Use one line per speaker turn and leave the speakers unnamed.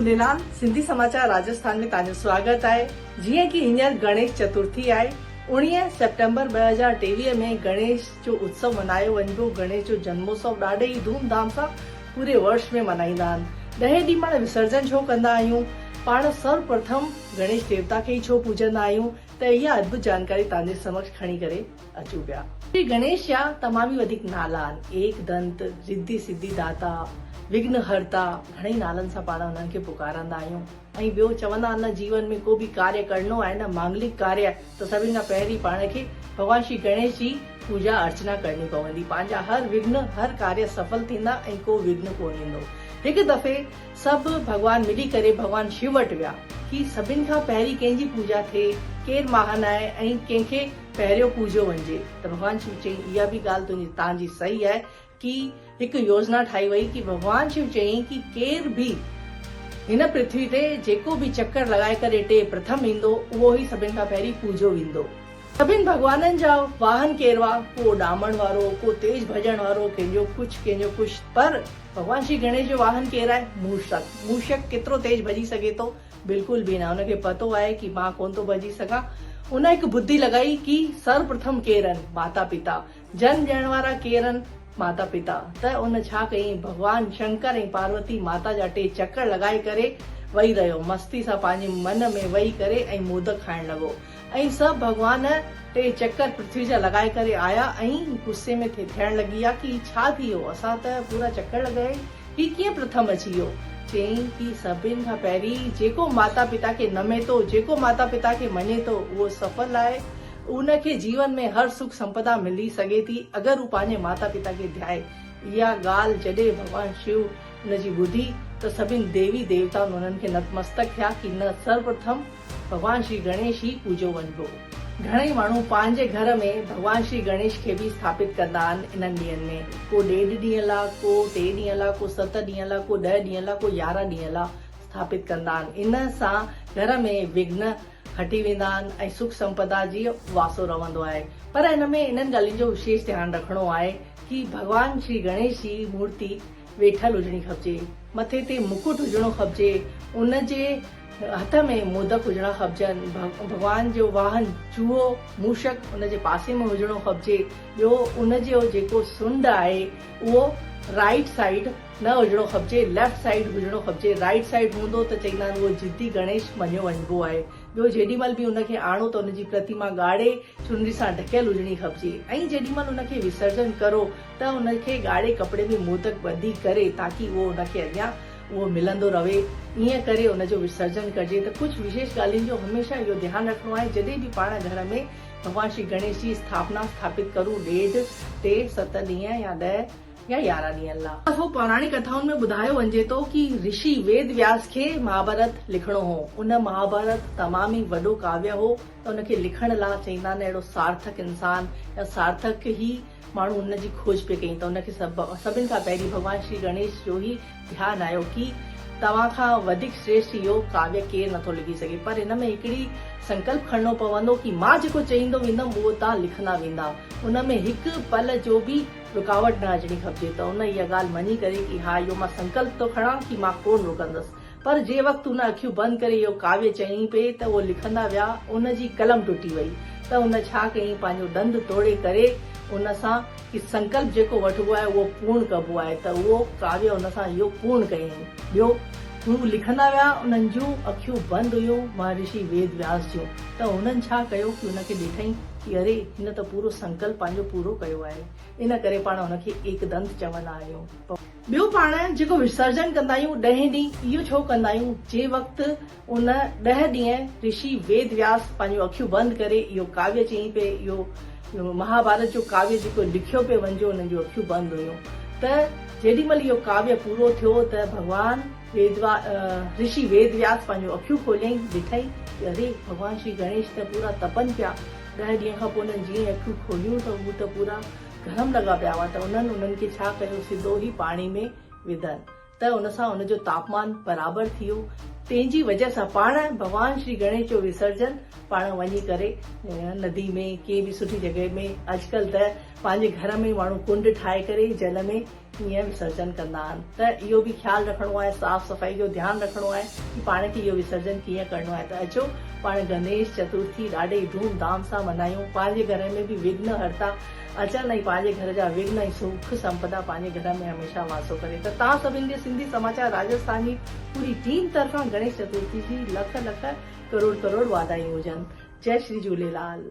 झूलेलाल। सिंधी समाचार राजस्थान में तव्हांजो स्वागत आहे। जीअं कि हींअर गणेश चतुर्थी आहे। 19 सितंबर 2023 में गणेश जो उत्सव मनायो वञिबो। गणेश जो जन्मोत्सव ॾाढे ई धूमधाम सां पूरे वर्ष में मनाईंदा आहिनि। 10 ॾींहं पाण विसर्जन छो कंदा आहियूं, पाण सर्वप्रथम गणेश देवता खे ई छो पूजंदा आहियूं, त इहा अद्भुत जानकारी तव्हांजे समक्ष खणी करे अचूं पिया। श्री गणेश जा तमाम ई वधीक नाला आहिनि। एक दंत, रिद्धि सिद्धि दाता, विघ्न हरता, घणेई नालनि सां पाण हुननि खे पुकारंदा आहियूं। ऐं ॿियो चवंदा आहिनि, जीवन में को बि कार्य करणो आहे न, मांगलिक कार्य, त सभिनि खां पहिरीं पाण खे भगवान श्री गणेश जी पूजा अर्चना करणी पवंदी। पंहिंजा हर विघ्न, हर कार्य सफल थींदा ऐं को विघ्न कोन ईंदो। हिकु दफ़े सभु भगवान मिली करे भगवान शिव वटि विया कि सभिनि खां पहिरीं कंहिंजी पूजा थिए, केरु महान आहे ऐं कंहिंखे पहिरियों पूजो वञिजे। त भगवान शिव चई, इहा बि ॻाल्हि तव्हांजी सही आहे कि हिकु योजना ठाही वई कि भगवान शिव चई कि केर भी हिन पृथ्वी ते जेको भी चक्कर लॻाए करे टे प्रथम ईंदो, उहो ई सभिनि खां पहिरीं पूजो वेंदो। सभिनि भगवाननि जा वाहन केरु हुआ, को ॾामण वारो, को तेज भॼण वारो, कंहिंजो कुछ, पर भगवान श्री गणेश जो वाहन केरु आहे? मूषक। मूषक केतिरो तेज भॼी सघे थो? बिल्कुल भी न। हुनखे पतो आहे कि मां कोन थो भॼी सघां। उन हिकु बुद्धि लॻाई कि सर्वप्रथम केरु आहिनि? माता पिता। जन्म ॾियण वारा केरु आहिनि? माता पिता। त उन छा कयईं, भगवान शंकर ऐं पार्वती माता जा टे चक्कर लॻाए करे वेही रहियो, मस्ती सां पंहिंजे मन में वेही करे ऐं मोदक खाइण लॻो। ऐं सभु भगवान टे चक्कर पृथ्वी जा लॻाए करे आया ऐं गुस्से में थियण लॻी आहे कि छा थी वियो, असां त पूरा चक्कर लॻाए, ही कीअं प्रथम अची वियो? चयईं कि सभिनि खां पहिरीं जेको माता पिता खे नमे थो, जेको माता पिता खे मञे थो, उहो सफल आहे। उनखे जीवन में हर सुख संपदा मिली सघे थी अगरि हू पंहिंजे माता पिता खे ध्याए। इहा ॻाल्हि जॾहिं भगवान शिव हुनजी ॿुधी त सभिनि देवी देवता हुननि खे नतमस्तक थिया कि न, सर्वप्रथम भगवान श्री गणेश ई पूजो वञिबो। घणेई माण्हू पंहिंजे घर में भगवान श्री गणेश खे बि स्थापित कंदा आहिनि इन्हनि ॾींहंनि में। को 1.5 ॾींहं लाइ, को 3 ॾींहं लाइ, को 7 ॾींहं लाइ, को 10 ॾींहं लाइ, को 11 ॾींहं लाइ स्थापित कंदा आहिनि। इन सां घर में विघ्न हटी वेंदा आहिनि ऐं सुख संपदा जी वासो रहंदो आहे। पर हिन में इन्हनि ॻाल्हियुनि जो विशेष ध्यानु रखणो आहे कि भगवान श्री गणेश जी मूर्ति वेठल हुजणी खपजे, मथे ते मुकुट हुजणो खपजे, उनजे हथ में मोदक हुजणा खपजनि। भगवान जो वाहन चूहो, मूषक उनजे पासे में हुजणो खपजे। ॿियो उनजो जेको सुंड आहे उहो राइट साइड न हुजणो खपजे, लेफ्ट साइड हुजणो खपजे। राइट साइड हूंदो त चईंदा आहिनि उहो जिद्दी गणेश मञियो वञिबो आहे। ॿियो जेॾीमहिल बि उनखे आणो त उनजी प्रतिमा ॻाढ़े चुनरी सां ढकियल हुजणी खपजे। ऐं जेॾीमहिल उनखे विसर्जन करो त उनखे ॻाढ़े कपिड़े में मोदक ॿधी करे, ताकि उहो उनखे अॻियां उहो मिलंदो रहे। ईअं करे उनजो विसर्जन कजे। त कुझु विशेष ॻाल्हियुनि जो हमेशह इहो ध्यानु रखणो आहे जॾहिं बि पाण घर में भगवान श्री गणेश जी स्थापना स्थापित करूं। 1.5, 3, 7 ॾींहं या 10 या 11 ॾींहंनि लाइ। पौराणिक कथाउनि में ॿुधायो वञे थो कि ऋषि वेद व्यास खे महाभारत लिखणो हो। उन महाभारत तमाम ई वॾो काव्य हो, त उनखे लिखण लाइ चईंदा आहिनि अहिड़ो सार्थक इंसान या सार्थक ई माण्हू उनजी खोज पे कई। त उनखे सभिनि खां पहिरीं भगवान श्री गणेश जो ई ध्यानु आयो कि तव्हां खां वधीक श्रेष्ठ इहो काव्य केरु नथो लिखी सघे। पर हिन में हिकिड़ी संकल्प खणणो पवंदो कि मां जेको चईंदो वेंदमि उहो तव्हां लिखंदा वेंदा। उन में हिकु पल जो बि रुकावट न अचणी खपजे। त उन इहा ॻाल्हि मञी करे कि हा, इहो मां संकल्प थो खणां कि मां कोन रुकंदसि। पर जे वक़्तु उन अखियूं बंदि करे इहो काव्य चई पे त उहो लिखंदा विया, उनजी कलम टुटी वई। त उन छा कयईं, पंहिंजो दंद तोड़े करे उन सां कि संकल्प जेको वठिबो आहे उहो पूर्ण कबो आहे, त उहो काव्य उन सां इहो पूर्ण कयईं। ॿियो हू लिखंदा विया, उन्हनि जूं अखियूं बंदि हुयूं महर्षि वेद व्यास जूं। त हुननि छा कयो कि उनखे ॾिठईं कि अरे, हिन त पूरो संकल्प पंहिंजो पूरो कयो आहे। इन करे पाण हुनखे एकदंत चवंदा आहियूं। ॿियो पाण जेको विसर्जन कंदा आहियूं 10 ॾींहं, इहो छो कंदा आहियूं? जे वक़्तु उन 10 ॾींहं ऋषि वेद व्यास पंहिंजो अखियूं बंदि करे इहो काव्य चई पे, इहो महाभारत जो काव्य जेको लिखियो पे वञिजो, उन जूं अखियूं बंदि हुयूं। त जेॾीमहिल इहो काव्य पूरो थियो त भगवान ऋषि वेद व्यास पंहिंजो अखियूं खोलियईं, ॾिठई कि अरे, भगवान श्री गणेश त पूरा तपनि पिया। 10 ॾींहं खां पोइ उन्हनि जीअं अखियूं खोलियूं त हू त पूरा गरम लॻा पिया हुआ। त उन्हनि खे छा कयो, सिधो ई पाणी में विधनि। त उन सां उनजो तापमान बराबरि थी वियो। तंहिंजी वजह सां पाण भगवान श्री गणेश जो विसर्जन पाण वञी करे नदी में कंहिं बि सुठी जॻह में अॼुकल्ह त पंहिंजे घर में माण्हू कुंड ठाहे करे जल में ईअं विसर्जन कंदा आहिनि। त इहो बि ख़्यालु रखिणो आहे, साफ़ सफ़ाई जो ध्यानु रखिणो आहे कि पाण खे इहो विसर्जन कीअं करिणो आहे। त अचो पाण गणेश चतुर्थी ॾाढे धूमधाम सां मल्हायूं, पंहिंजे घर में बि विघ्न हर्ता अचनि ऐं पंहिंजे घर जा विघ्न ऐं सुख संपदा पंहिंजे घर में हमेशह वासो करे। त तव्हां सभिनि खे सिंधी समाचार राजस्थान जी पूरी टीम तरफ़ां गणेश चतुर्थी जी लख लख करोड़ करोड़ वाधायूं हुजनि। जय श्री झूलेलाल।